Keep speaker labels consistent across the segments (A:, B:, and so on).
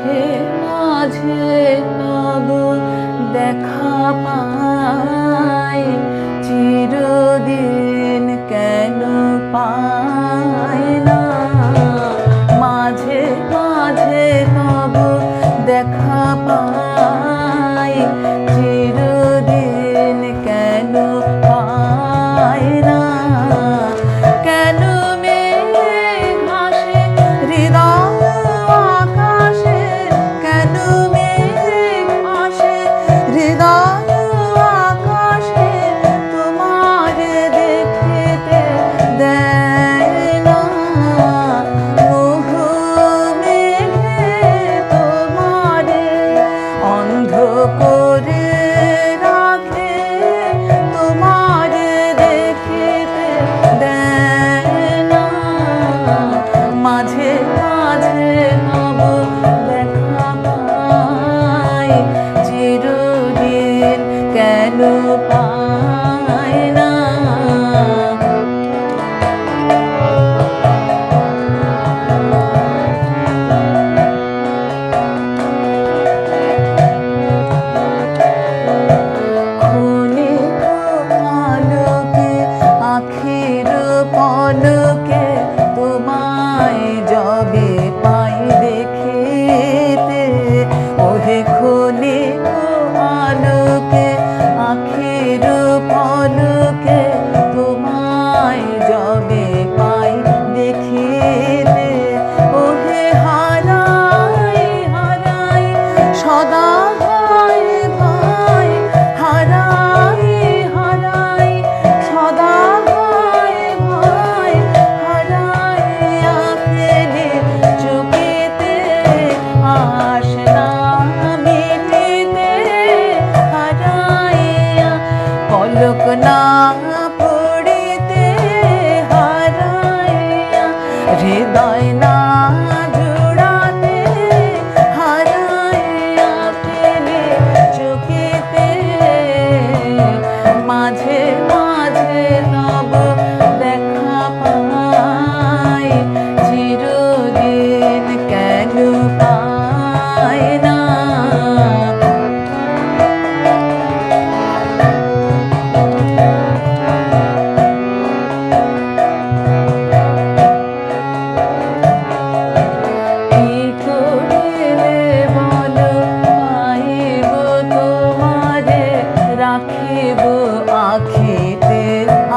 A: মাঝে মাঝে তবু দেখা পাই, চিরদিন কেন পাই না। মাঝে মাঝে তবু দেখা পাই, চিরদিন কেন পাই না। কেন মেঘ ভাসে হৃদয় আকাশে, কেন মেঘ ভাসে হৃদয় আকাশে, তোমার দেখিতে দেয় না। মোহ মেঘে তোমারে অন্ধ করে রাখে, তোমার দেখিতে দেয় না। মাঝে মাঝে তব দেখা পাই, চিরদিন কেন পাই না। আখির পলকে তোমায় যবে পাই দেখিতে, ওহে ক্ষণিক আলোকে আখির পলকে তোমায় যবে পাই দেখিতে, ওহে হারাই হারাই সদা হয় ভয়, হারাই হারাই সদা হয় ভয়, হারাইয়া ফেলে চোখেতে আসে না মিটিতে, হারাইয়া পলক না পড়িতে, হারাইয়া হৃদয় না জোড়াতে, হারাইয়া ফেলে চোখেতে। মাঝে মাঝে তব দেখা পাই, চিরদিন কেন পাই না। কি করিলে বলো পাইব তোমারে, রাখিব আখিতে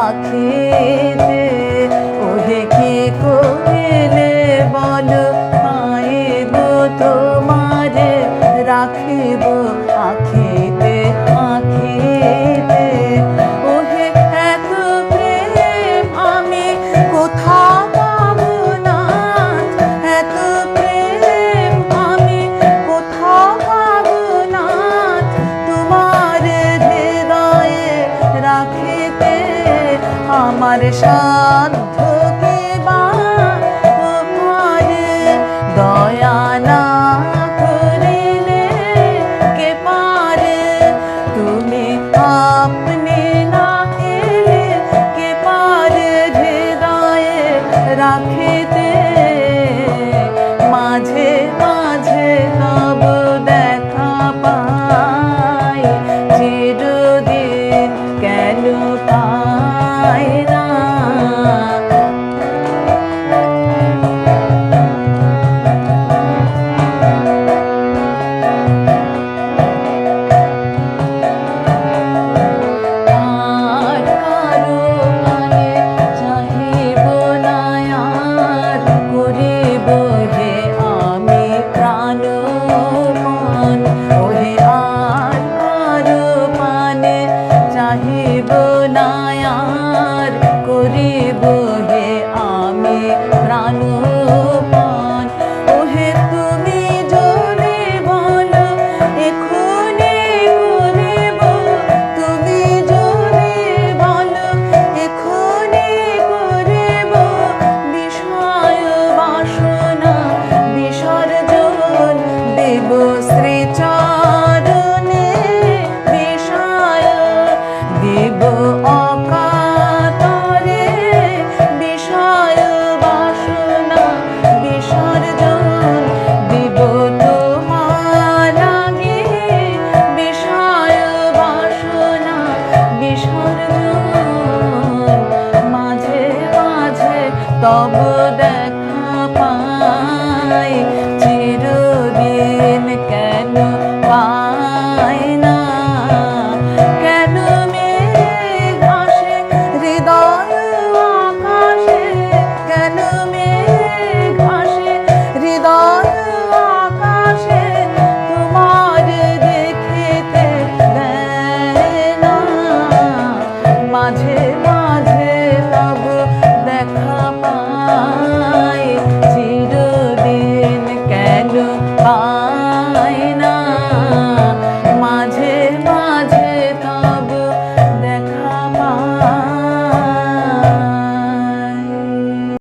A: আখিতে, ওহে কি করিলে বলো পাইব তো